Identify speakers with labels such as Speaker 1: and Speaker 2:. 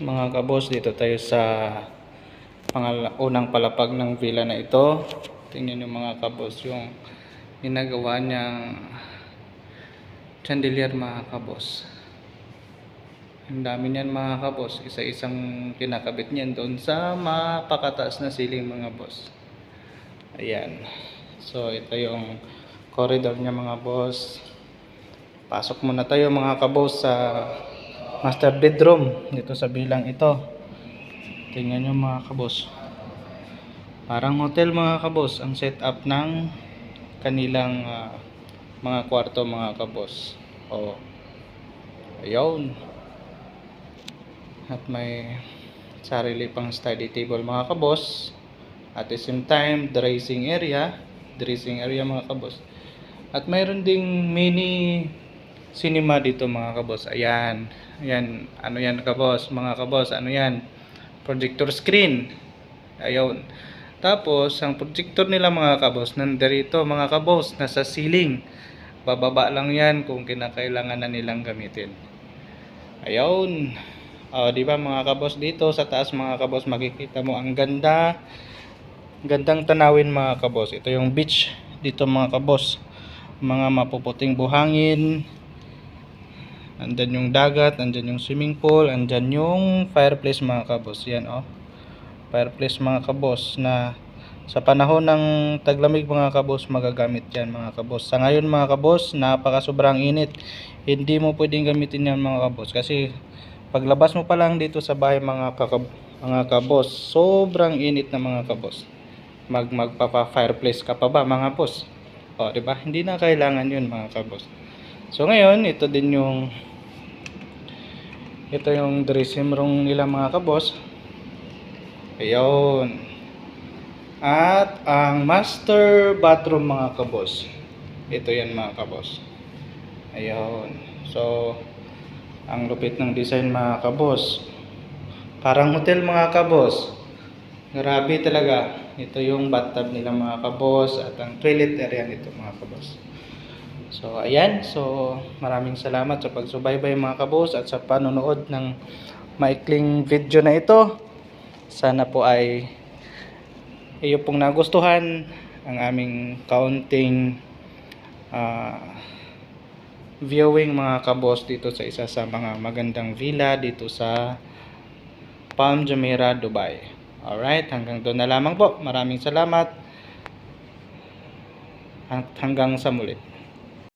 Speaker 1: Mga kabos, dito tayo sa unang palapag ng villa na ito. Tingnan nyo mga kabos yung ginagawa niyang chandelier mga kabos. Ang dami niyan mga kabos, isa-isang kinakabit niyan doon sa mapakataas na ceiling mga boss. Ayan. So ito yung corridor niya mga boss. Pasok muna tayo mga kabos sa master bedroom dito sa bilang ito. Tingnan nyo mga kabos, parang hotel mga kabos ang setup ng kanilang mga kwarto mga kabos. Ayun. At may sarili pang study table mga kabos. At the same time dressing area mga kabos. At mayroon ding mini cinema dito mga kabos. Ayan. Ayan, ano yan kabos? Mga kabos, ano yan? Projector screen. Ayun. Tapos, ang projector nila mga kabos, nandirito mga kabos, nasa ceiling. Bababa lang yan kung kinakailangan na nilang gamitin. Ayun. Di ba mga kabos, dito sa taas mga kabos, makikita mo ang gandang tanawin mga kabos. Ito yung beach dito mga kabos. Mga mapuputing buhangin. Andyan yung dagat, andyan yung swimming pool, andyan yung fireplace mga kabos. Yan fireplace mga kabos na sa panahon ng taglamig mga kabos magagamit yan mga kabos. Sa ngayon mga kabos, napaka sobrang init. Hindi mo pwedeng gamitin yan mga kabos kasi paglabas mo pa lang dito sa bahay mga kabos, sobrang init na mga kabos. Magpapa fireplace ka pa ba mga boss? Diba? Hindi na kailangan yun mga kabos. So ngayon, ito yung dressing room nila mga kabos. Ayun. At ang master bathroom mga kabos. Ito yan mga kabos. Ayun. So ang lupit ng design mga kabos. Parang hotel mga kabos. Grabe talaga. Ito yung bathtub nila mga kabos at ang toilet area nito mga kabos. So ayan, so maraming salamat sa pagsubaybay mga kabos at sa panonood ng maikling video na ito. Sana po ay iyo pong nagustuhan ang aming kaunting viewing mga kabos dito sa isa sa mga magandang villa dito sa Palm Jumeirah, Dubai. Alright, hanggang doon na lamang po. Maraming salamat. Hanggang sa muli.